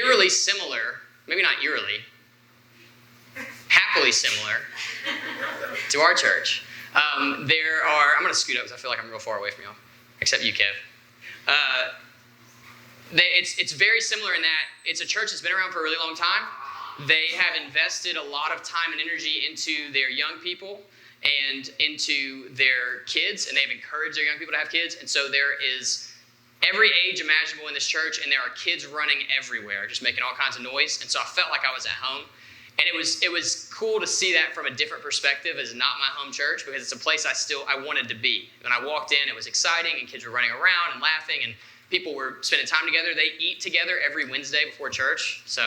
eerily similar, maybe not eerily, happily similar to our church. I'm going to scoot up because I feel like I'm real far away from y'all, except you, Kev. It's very similar in that it's a church that's been around for a really long time. They have invested a lot of time and energy into their young people and into their kids, and they've encouraged their young people to have kids. And so there is every age imaginable in this church, and there are kids running everywhere, just making all kinds of noise. And so I felt like I was at home. And it was cool to see that from a different perspective as not my home church, because it's a place I wanted to be. When I walked in, it was exciting, and kids were running around and laughing, and people were spending time together. They eat together every Wednesday before church. So,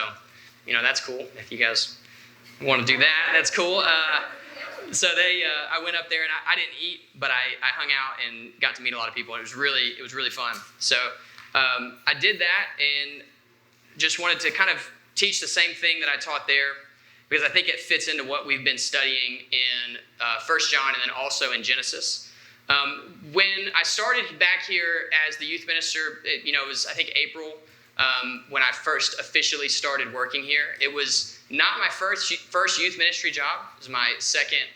that's cool. If you guys want to do that, that's cool. So I went up there, and I didn't eat, but I hung out and got to meet a lot of people. And it was really fun. So I did that and just wanted to kind of teach the same thing that I taught there, because I think it fits into what we've been studying in 1 John and then also in Genesis. When I started back here as the youth minister, it was, I think, April when I first officially started working here. It was not my first youth ministry job. It was my second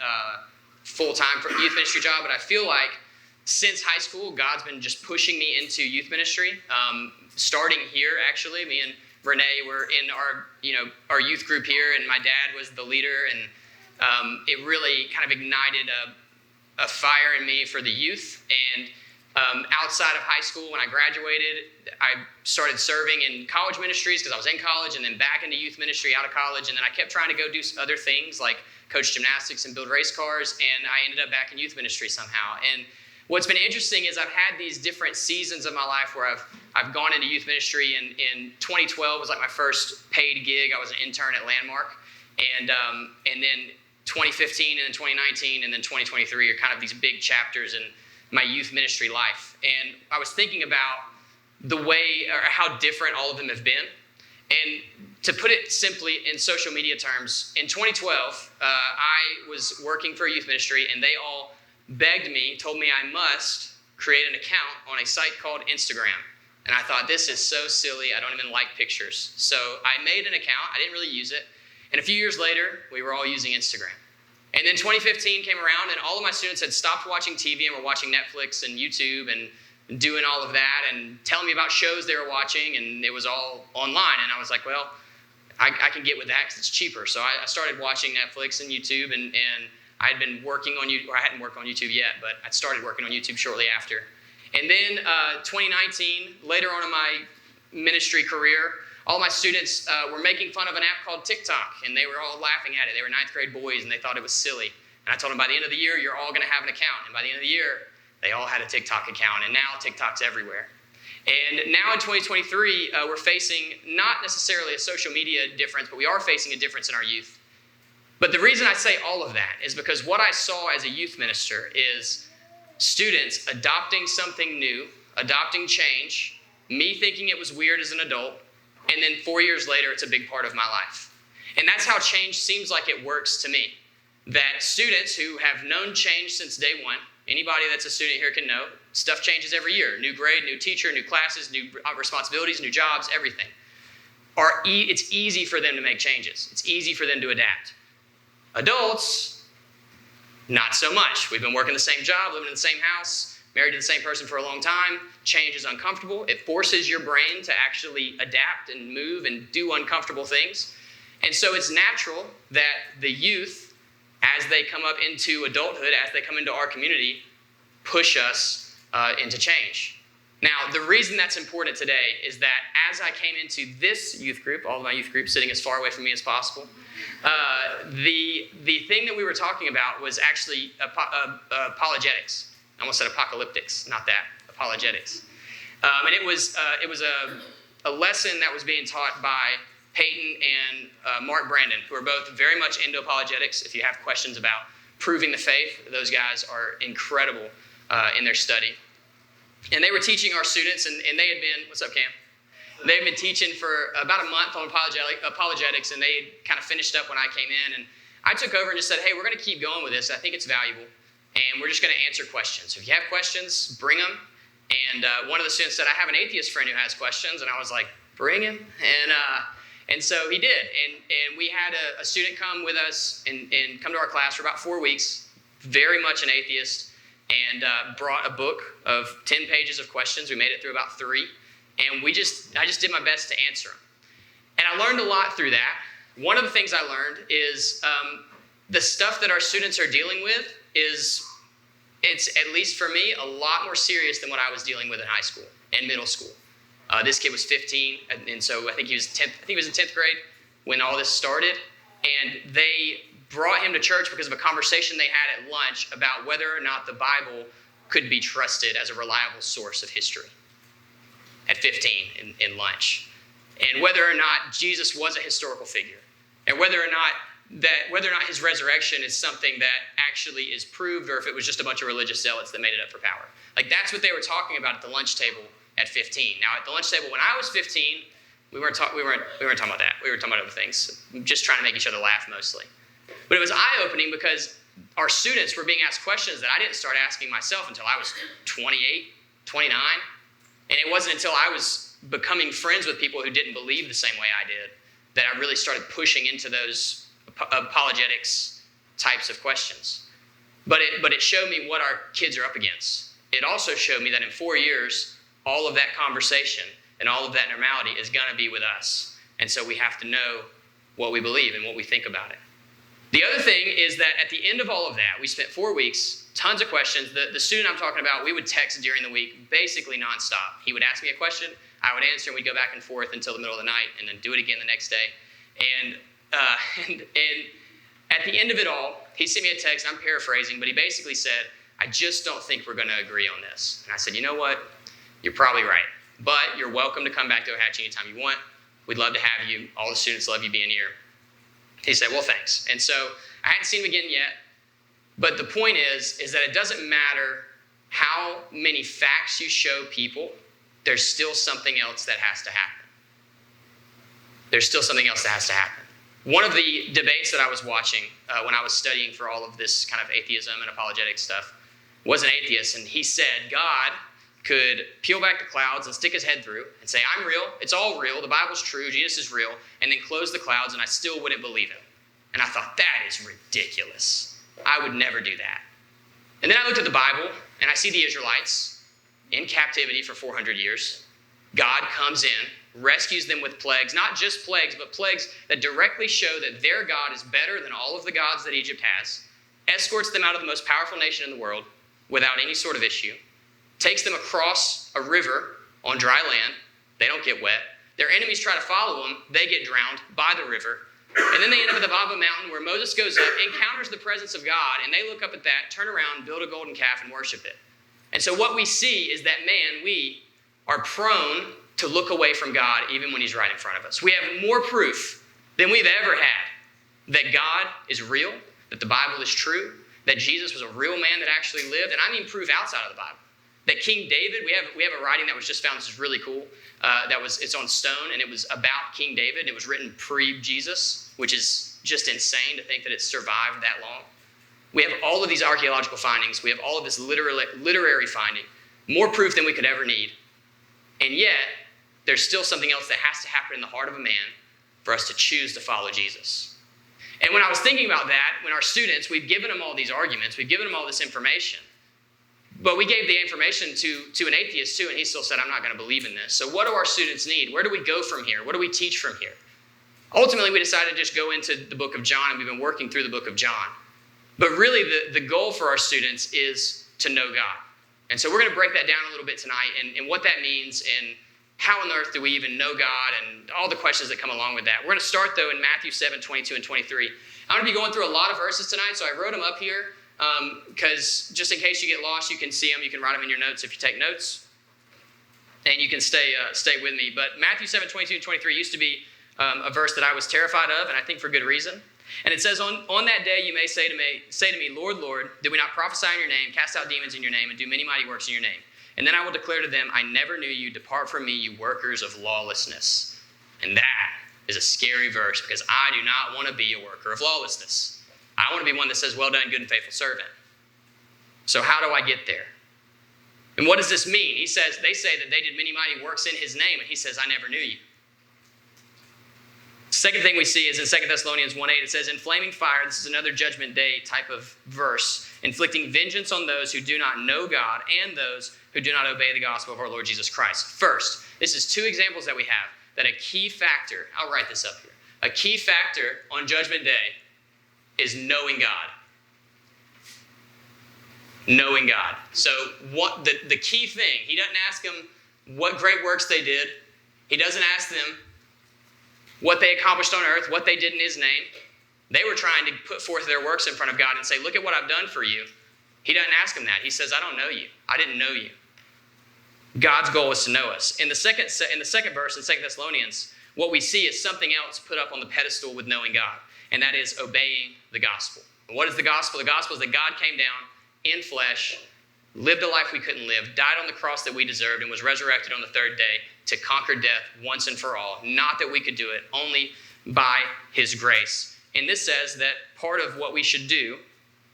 full-time youth ministry job, but I feel like since high school, God's been just pushing me into youth ministry. Starting here, actually, me and Renee were in our youth group here, and my dad was the leader, and it really kind of ignited a fire in me for the youth. And outside of high school, when I graduated, I started serving in college ministries because I was in college, and then back into youth ministry out of college, and then I kept trying to go do other things like coach gymnastics and build race cars, and I ended up back in youth ministry somehow. And what's been interesting is I've had these different seasons of my life where I've gone into youth ministry, and in 2012 was like my first paid gig. I was an intern at Landmark, and then 2015 and then 2019 and then 2023 are kind of these big chapters in my youth ministry life. And I was thinking about the way or how different all of them have been. And to put it simply in social media terms, in 2012, I was working for a youth ministry, and they all begged me, told me I must create an account on a site called Instagram. And I thought, this is so silly, I don't even like pictures. So I made an account, I didn't really use it. And a few years later, we were all using Instagram. And then 2015 came around, and all of my students had stopped watching TV and were watching Netflix and YouTube and doing all of that and telling me about shows they were watching, and it was all online. And I was like, well, I can get with that because it's cheaper. So I started watching Netflix and YouTube, and I had been working on YouTube, or I hadn't worked on YouTube yet, but I started working on YouTube shortly after. And then 2019, later on in my ministry career, all my students were making fun of an app called TikTok, and they were all laughing at it. They were ninth grade boys, and they thought it was silly. And I told them by the end of the year, you're all going to have an account. And by the end of the year, they all had a TikTok account, and now TikTok's everywhere. And now in 2023, we're facing not necessarily a social media difference, but we are facing a difference in our youth. But the reason I say all of that is because what I saw as a youth minister is students adopting something new, adopting change, me thinking it was weird as an adult, and then 4 years later, it's a big part of my life. And that's how change seems like it works to me. That students who have known change since day one, anybody that's a student here can know, stuff changes every year. New grade, new teacher, new classes, new responsibilities, new jobs, everything. It's easy for them to make changes. It's easy for them to adapt. Adults, not so much. We've been working the same job, living in the same house, married to the same person for a long time. Change is uncomfortable. It forces your brain to actually adapt and move and do uncomfortable things. And so it's natural that the youth, as they come up into adulthood, as they come into our community, push us into change. Now, the reason that's important today is that as I came into this youth group, all of my youth groups sitting as far away from me as possible, the thing that we were talking about was actually apologetics. I almost said apocalyptics, not that, apologetics. And it was a lesson that was being taught by Peyton and Mark Brandon, who are both very much into apologetics. If you have questions about proving the faith, those guys are incredible in their study. And they were teaching our students, and they had been, what's up, Cam? They've been teaching for about a month on apologetics, and they kind of finished up when I came in. And I took over and just said, hey, we're going to keep going with this. I think it's valuable. And we're just going to answer questions. So if you have questions, bring them. And one of the students said, I have an atheist friend who has questions. And I was like, bring him. And And so he did. And we had a student come with us and come to our class for about 4 weeks, very much an atheist, and brought a book of 10 pages of questions. We made it through about 3. And I just did my best to answer them. And I learned a lot through that. One of the things I learned is the stuff that our students are dealing with it's, at least for me, a lot more serious than what I was dealing with in high school and middle school. This kid was 15, and so I think he was in 10th grade when all this started. And they brought him to church because of a conversation they had at lunch about whether or not the Bible could be trusted as a reliable source of history at 15 in lunch. And whether or not Jesus was a historical figure, and whether or not his resurrection is something that actually is proved, or if it was just a bunch of religious zealots that made it up for power. Like, that's what they were talking about at the lunch table at 15. Now, at the lunch table when I was 15, we weren't talking about that. We were talking about other things, just trying to make each other laugh mostly. But it was eye-opening because our students were being asked questions that I didn't start asking myself until I was 28, 29. And it wasn't until I was becoming friends with people who didn't believe the same way I did that I really started pushing into those apologetics types of questions. But it showed me what our kids are up against. It also showed me that in 4 years, all of that conversation and all of that normality is going to be with us. And so we have to know what we believe and what we think about it. The other thing is that at the end of all of that, we spent 4 weeks, tons of questions. The student I'm talking about, we would text during the week, basically nonstop. He would ask me a question, I would answer, and we'd go back and forth until the middle of the night, and then do it again the next day. And at the end of it all, he sent me a text, I'm paraphrasing, but he basically said, I just don't think we're going to agree on this. And I said, you know what? You're probably right. But you're welcome to come back to Ohatchee anytime you want. We'd love to have you. All the students love you being here. He said, well, thanks. And so I hadn't seen him again yet. But the point is that it doesn't matter how many facts you show people, there's still something else that has to happen. There's still something else that has to happen. One of the debates that I was watching when I was studying for all of this kind of atheism and apologetic stuff was an atheist, and he said God could peel back the clouds and stick his head through and say, I'm real, it's all real, the Bible's true, Jesus is real, and then close the clouds and I still wouldn't believe him. And I thought, that is ridiculous. I would never do that. And then I looked at the Bible and I see the Israelites in captivity for 400 years. God comes in, rescues them with plagues, not just plagues, but plagues that directly show that their God is better than all of the gods that Egypt has, escorts them out of the most powerful nation in the world without any sort of issue, takes them across a river on dry land. They don't get wet. Their enemies try to follow them. They get drowned by the river. And then they end up at the Baba Mountain where Moses goes up, encounters the presence of God, and they look up at that, turn around, build a golden calf, and worship it. And so what we see is that, man, we are prone to look away from God even when he's right in front of us. We have more proof than we've ever had that God is real, that the Bible is true, that Jesus was a real man that actually lived, and I mean proof outside of the Bible. That King David, we have a writing that was just found, this is really cool, it's on stone, and it was about King David, and it was written pre-Jesus, which is just insane to think that it's survived that long. We have all of these archaeological findings, we have all of this literary finding, more proof than we could ever need, and yet there's still something else that has to happen in the heart of a man for us to choose to follow Jesus. And when I was thinking about that, when our students, we've given them all these arguments, we've given them all this information, but we gave the information to an atheist too, and he still said, I'm not going to believe in this. So what do our students need? Where do we go from here? What do we teach from here? Ultimately, we decided to just go into the book of John, and we've been working through the book of John. But really, the goal for our students is to know God. And so we're going to break that down a little bit tonight, and what that means, and how on earth do we even know God, and all the questions that come along with that. We're going to start, though, in Matthew 7, 22 and 23. I'm going to be going through a lot of verses tonight, so I wrote them up here. Because just in case you get lost, you can see them. You can write them in your notes if you take notes. And you can stay with me. But Matthew 7, 22 and 23 used to be a verse that I was terrified of, and I think for good reason. And it says, on that day you may say to me, Lord, Lord, did we not prophesy in your name, cast out demons in your name, and do many mighty works in your name? And then I will declare to them, I never knew you. Depart from me, you workers of lawlessness. And that is a scary verse, because I do not want to be a worker of lawlessness. I want to be one that says, well done, good and faithful servant. So how do I get there? And what does this mean? They say that they did many mighty works in his name, and he says, I never knew you. Second thing we see is in 2 Thessalonians 1:8, it says, in flaming fire, this is another judgment day type of verse, inflicting vengeance on those who do not know God and those who do not obey the gospel of our Lord Jesus Christ. First, this is two examples that we have that a key factor, I'll write this up here, a key factor on judgment day is knowing God. Knowing God. So what the key thing, he doesn't ask them what great works they did. He doesn't ask them what they accomplished on earth, what they did in his name. They were trying to put forth their works in front of God and say, look at what I've done for you. He doesn't ask them that. He says, I don't know you. I didn't know you. God's goal is to know us. In the second verse in 2 Thessalonians, what we see is something else put up on the pedestal with knowing God, and that is obeying the gospel. What is the gospel? The gospel is that God came down in flesh, lived a life we couldn't live, died on the cross that we deserved, and was resurrected on the third day to conquer death once and for all. Not that we could do it, only by his grace. And this says that part of what we should do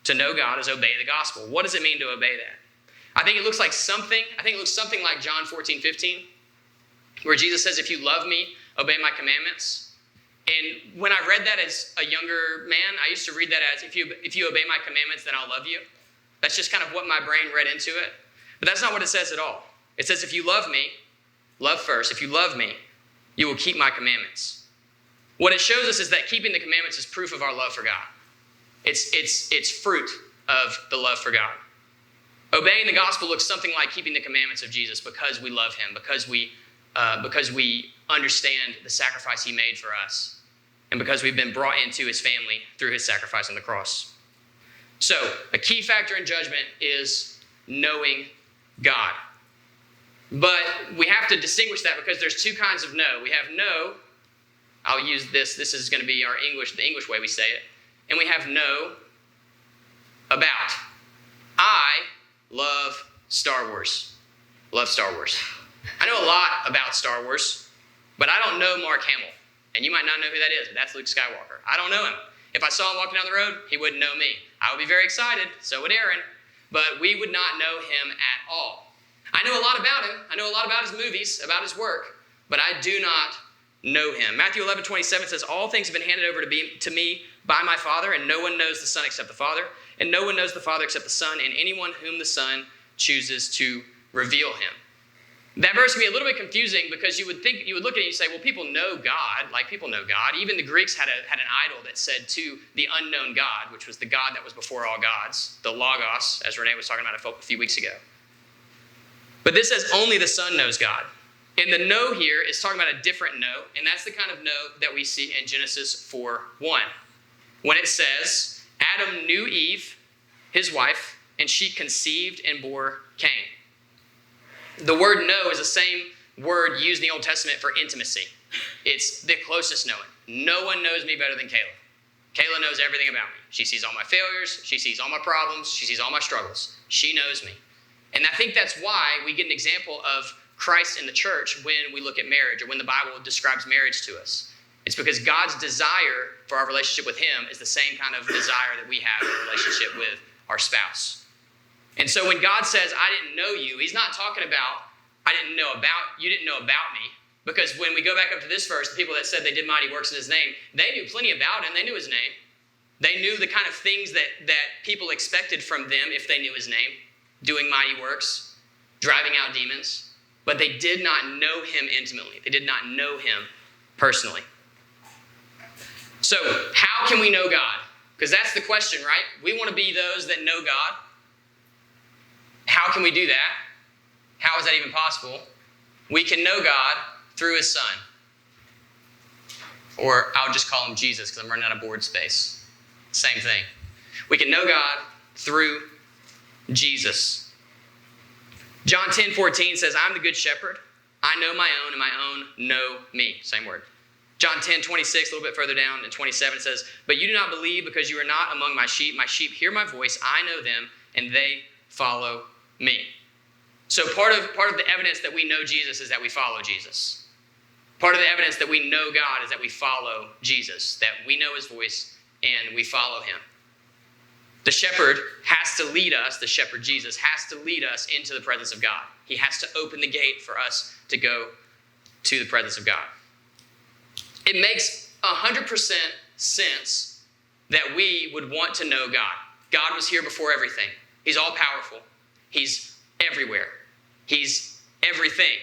to know God is obey the gospel. What does it mean to obey that? I think it looks something like John 14:15, where Jesus says, if you love me, obey my commandments. And when I read that as a younger man, I used to read that as, if you obey my commandments, then I'll love you. That's just kind of what my brain read into it. But that's not what it says at all. It says, if you love me, love first. If you love me, you will keep my commandments. What it shows us is that keeping the commandments is proof of our love for God. It's fruit of the love for God. Obeying the gospel looks something like keeping the commandments of Jesus because we love him, because we understand the sacrifice he made for us, and because we've been brought into his family through his sacrifice on the cross. So, a key factor in judgment is knowing God. But we have to distinguish that because there's two kinds of know. We have know, I'll use this is going to be the English way we say it, and we have know about. I love Star Wars. Love Star Wars. I know a lot about Star Wars, but I don't know Mark Hamill. And you might not know who that is, but that's Luke Skywalker. I don't know him. If I saw him walking down the road, he wouldn't know me. I would be very excited, so would Aaron, but we would not know him at all. I know a lot about him. I know a lot about his movies, about his work, but I do not know him. Matthew 11:27 says, all things have been handed over to me by my Father, and no one knows the Son except the Father, and no one knows the Father except the Son, and anyone whom the Son chooses to reveal him. That verse can be a little bit confusing because you would look at it and you say, well, people know God. Like, people know God. Even the Greeks had an idol that said to the unknown God, which was the God that was before all gods, the Logos, as Renee was talking about a few weeks ago. But this says only the Son knows God. And the know here is talking about a different know, and that's the kind of know that we see in Genesis 4:1. When it says, Adam knew Eve, his wife, and she conceived and bore Cain. The word know is the same word used in the Old Testament for intimacy. It's the closest knowing. No one knows me better than Kayla. Kayla knows everything about me. She sees all my failures. She sees all my problems. She sees all my struggles. She knows me. And I think that's why we get an example of Christ in the church when we look at marriage or when the Bible describes marriage to us. It's because God's desire for our relationship with him is the same kind of desire that we have in a relationship with our spouse. And so when God says, I didn't know you, he's not talking about, you didn't know about me. Because when we go back up to this verse, the people that said they did mighty works in his name, they knew plenty about him. They knew his name. They knew the kind of things that people expected from them if they knew his name, doing mighty works, driving out demons. But they did not know him intimately. They did not know him personally. So how can we know God? Because that's the question, right? We want to be those that know God. How can we do that? How is that even possible? We can know God through his Son. Or I'll just call him Jesus because I'm running out of board space. Same thing. We can know God through Jesus. John 10:14 says, I'm the good shepherd. I know my own, and my own know me. Same word. John 10:26, a little bit further down in 27, it says, but you do not believe because you are not among my sheep. My sheep hear my voice. I know them, and they follow me. So part of the evidence that we know Jesus is that we follow Jesus. Part of the evidence that we know God is that we follow Jesus, that we know his voice and we follow him. The shepherd has to lead us, the shepherd Jesus has to lead us into the presence of God. He has to open the gate for us to go to the presence of God. It makes 100% sense that we would want to know God. God was here before everything. He's all powerful. He's everywhere. He's everything.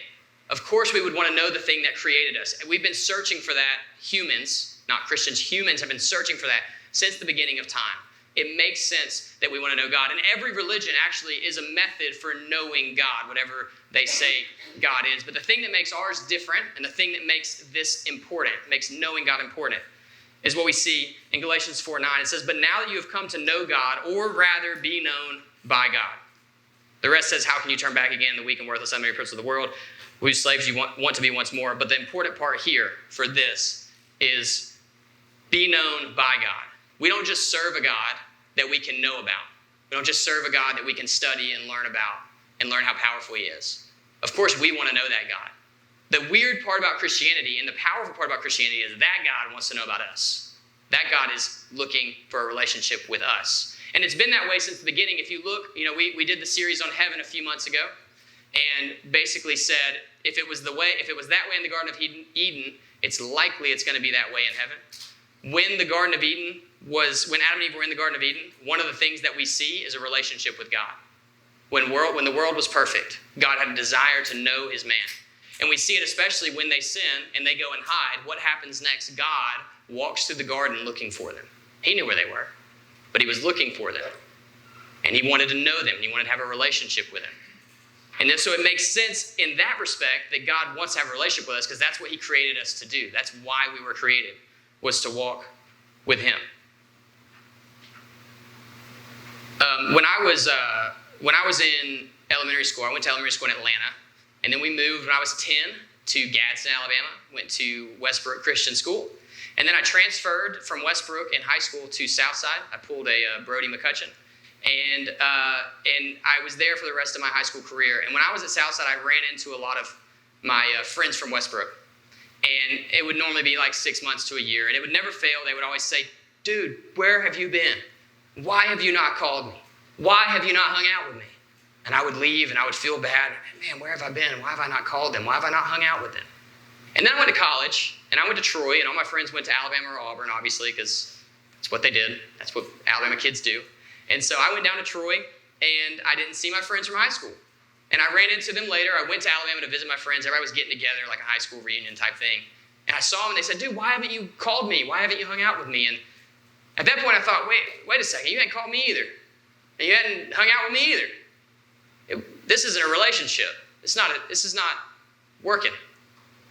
Of course, we would want to know the thing that created us. And we've been searching for that. Humans, not Christians, humans have been searching for that since the beginning of time. It makes sense that we want to know God. And every religion actually is a method for knowing God, whatever they say God is. But the thing that makes ours different, and the thing that makes this important, makes knowing God important, is what we see in Galatians 4:9. It says, "But now that you have come to know God, or rather be known by God." The rest says, "How can you turn back again the weak and worthless, unmarried prince of the world, whose slaves you want to be once more?" But the important part here for this is be known by God. We don't just serve a God that we can know about. We don't just serve a God that we can study and learn about and learn how powerful he is. Of course, we want to know that God. The weird part about Christianity and the powerful part about Christianity is that God wants to know about us. That God is looking for a relationship with us. And it's been that way since the beginning. If you look, we did the series on heaven a few months ago and basically said, if it was that way in the Garden of Eden, it's likely it's going to be that way in heaven. When Adam and Eve were in the Garden of Eden, one of the things that we see is a relationship with God. When the world was perfect, God had a desire to know his man. And we see it especially when they sin and they go and hide. What happens next? God walks through the garden looking for them. He knew where they were, but he was looking for them. And he wanted to know them. And he wanted to have a relationship with them. And then, so it makes sense in that respect that God wants to have a relationship with us, because that's what he created us to do. That's why we were created, was to walk with him. When I was in elementary school, I went to elementary school in Atlanta, and then we moved when I was 10 to Gadsden, Alabama, went to Westbrook Christian School, and then I transferred from Westbrook in high school to Southside. I pulled a Brody McCutcheon, and I was there for the rest of my high school career. And when I was at Southside, I ran into a lot of my friends from Westbrook, and it would normally be like 6 months to a year, and it would never fail. They would always say, "Dude, where have you been? Why have you not called me? Why have you not hung out with me?" And I would leave, and I would feel bad. Man, where have I been? Why have I not called them? Why have I not hung out with them? And then I went to college, and I went to Troy, and all my friends went to Alabama or Auburn, obviously, because that's what they did. That's what Alabama kids do. And so I went down to Troy, and I didn't see my friends from high school. And I ran into them later. I went to Alabama to visit my friends. Everybody was getting together, like a high school reunion type thing. And I saw them, and they said, "Dude, why haven't you called me? Why haven't you hung out with me?" And at that point, I thought, wait a second. You hadn't called me either. And you hadn't hung out with me either. This isn't a relationship. This is not working.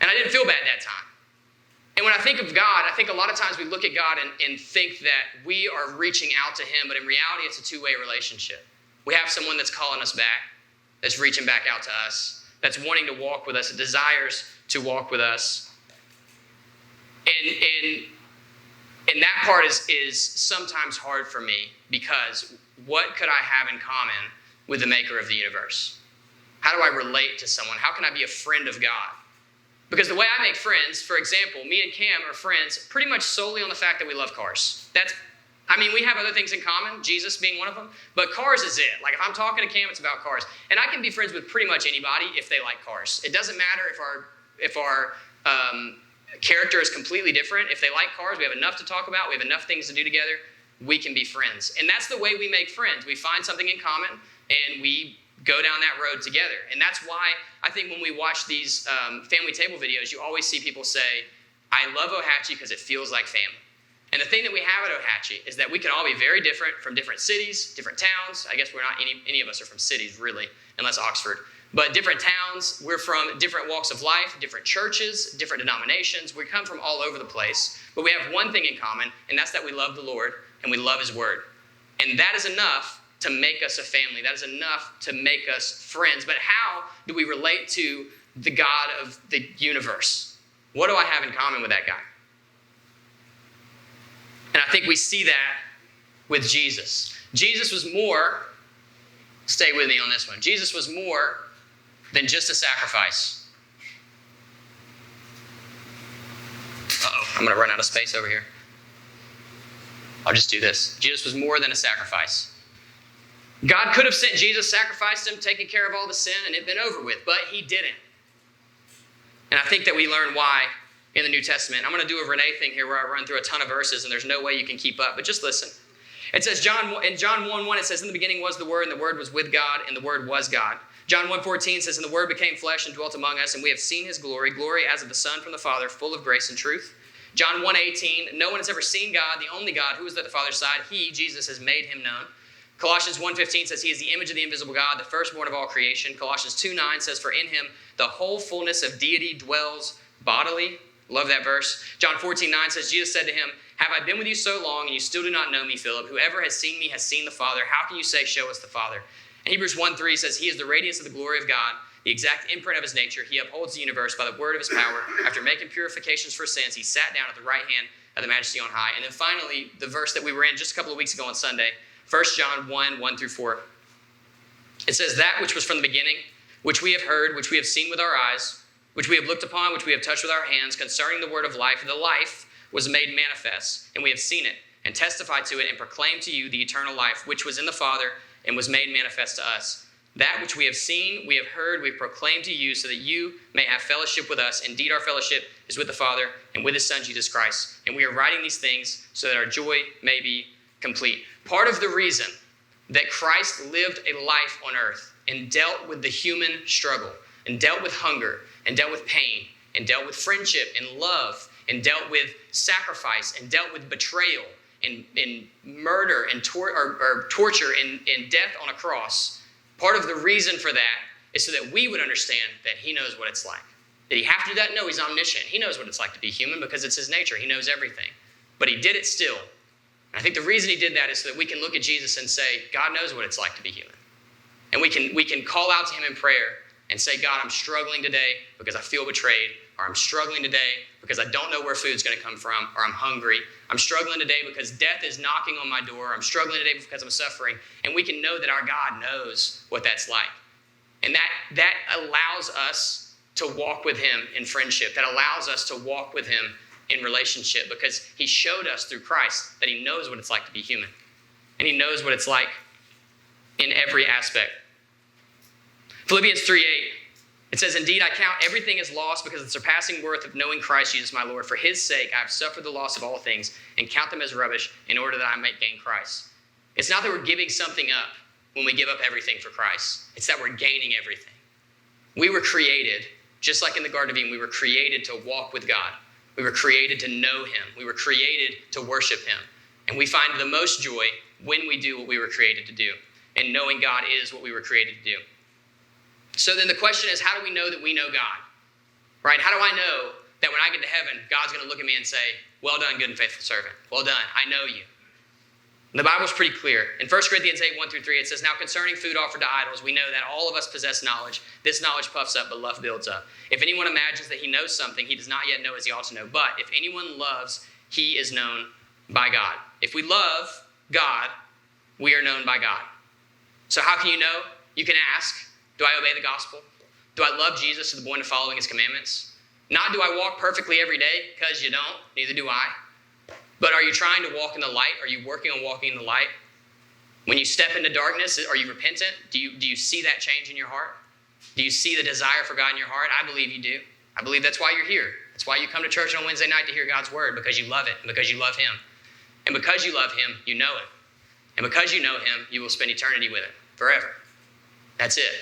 And I didn't feel bad that time. And when I think of God, I think a lot of times we look at God and think that we are reaching out to him, but in reality, it's a two-way relationship. We have someone that's calling us back, that's reaching back out to us, that's wanting to walk with us, that desires to walk with us. And that part is sometimes hard for me, because what could I have in common with the maker of the universe? How do I relate to someone? How can I be a friend of God? Because the way I make friends, for example, me and Cam are friends pretty much solely on the fact that we love cars. We have other things in common, Jesus being one of them, but cars is it. Like if I'm talking to Cam, it's about cars. And I can be friends with pretty much anybody if they like cars. It doesn't matter if our character is completely different. If they like cars, we have enough to talk about, we have enough things to do together, we can be friends. And that's the way we make friends. We find something in common, and we go down that road together. And that's why I think when we watch these family table videos, you always see people say, "I love Ohatchee because it feels like family." And the thing that we have at Ohatchee is that we can all be very different from different cities, different towns. I guess we're not any of us are from cities, really, unless Oxford. But different towns, we're from different walks of life, different churches, different denominations. We come from all over the place. But we have one thing in common, and that's that we love the Lord and we love his word. And that is enough to make us a family. That is enough to make us friends. But how do we relate to the God of the universe? What do I have in common with that guy? And I think we see that with Jesus. Jesus was more, stay with me on this one, Jesus was more than just a sacrifice. I'm going to run out of space over here. I'll just do this. Jesus was more than a sacrifice. God could have sent Jesus, sacrificed him, taken care of all the sin, and it had been over with, but he didn't. And I think that we learn why in the New Testament. I'm going to do a Renee thing here where I run through a ton of verses and there's no way you can keep up, but just listen. It says, in John 1:1, it says, in the beginning was the Word, and the Word was with God, and the Word was God. John 1:14 says, and the Word became flesh and dwelt among us, and we have seen his glory, glory as of the Son from the Father, full of grace and truth. John 1:18, no one has ever seen God, the only God, who is at the Father's side. He, Jesus, has made him known. Colossians 1:15 says, he is the image of the invisible God, the firstborn of all creation. Colossians 2:9 says, for in him the whole fullness of deity dwells bodily. Love that verse. John 14:9 says, Jesus said to him, have I been with you so long, and you still do not know me, Philip? Whoever has seen me has seen the Father. How can you say, show us the Father? And Hebrews 1:3 says, he is the radiance of the glory of God, the exact imprint of his nature. He upholds the universe by the word of his power. After making purifications for sins, he sat down at the right hand of the Majesty on high. And then finally, the verse that we were in just a couple of weeks ago on Sunday, 1 John 1:1-4. It says, that which was from the beginning, which we have heard, which we have seen with our eyes, which we have looked upon, which we have touched with our hands, concerning the word of life. The life was made manifest, and we have seen it, and testified to it, and proclaimed to you the eternal life, which was in the Father, and was made manifest to us. That which we have seen, we have heard, we have proclaimed to you, so that you may have fellowship with us. Indeed, our fellowship is with the Father, and with his Son, Jesus Christ. And we are writing these things so that our joy may be complete. Part of the reason that Christ lived a life on earth and dealt with the human struggle, and dealt with hunger, and dealt with pain, and dealt with friendship and love, and dealt with sacrifice, and dealt with betrayal, and murder, and torture, and death on a cross. Part of the reason for that is so that we would understand that he knows what it's like. Did he have to do that? No, he's omniscient. He knows what it's like to be human because it's his nature. He knows everything. But he did it still. And I think the reason he did that is so that we can look at Jesus and say, God knows what it's like to be human. And we can call out to him in prayer and say, God, I'm struggling today because I feel betrayed, or I'm struggling today because I don't know where food's going to come from, or I'm hungry. I'm struggling today because death is knocking on my door. I'm struggling today because I'm suffering. And we can know that our God knows what that's like. And that allows us to walk with him in friendship. That allows us to walk with him in relationship, because he showed us through Christ that he knows what it's like to be human. And he knows what it's like in every aspect. Philippians 3:8, it says, indeed, I count everything as loss because of the surpassing worth of knowing Christ Jesus my Lord. For his sake, I have suffered the loss of all things and count them as rubbish in order that I might gain Christ. It's not that we're giving something up when we give up everything for Christ. It's that we're gaining everything. We were created, just like in the Garden of Eden, we were created to walk with God. We were created to know him. We were created to worship him. And we find the most joy when we do what we were created to do. And knowing God is what we were created to do. So then the question is, how do we know that we know God? Right? How do I know that when I get to heaven, God's going to look at me and say, well done, good and faithful servant. Well done. I know you. The Bible's pretty clear. In 1 Corinthians 8:1-3, it says, now concerning food offered to idols, we know that all of us possess knowledge. This knowledge puffs up, but love builds up. If anyone imagines that he knows something, he does not yet know as he ought to know. But if anyone loves, he is known by God. If we love God, we are known by God. So how can you know? You can ask, do I obey the gospel? Do I love Jesus to the point of following his commandments? Not do I walk perfectly every day, because you don't. Neither do I. But are you trying to walk in the light? Are you working on walking in the light? When you step into darkness, are you repentant? Do you see that change in your heart? Do you see the desire for God in your heart? I believe you do. I believe that's why you're here. That's why you come to church on Wednesday night to hear God's word, because you love it and because you love him. And because you love him, you know it. And because you know him, you will spend eternity with him forever. That's it.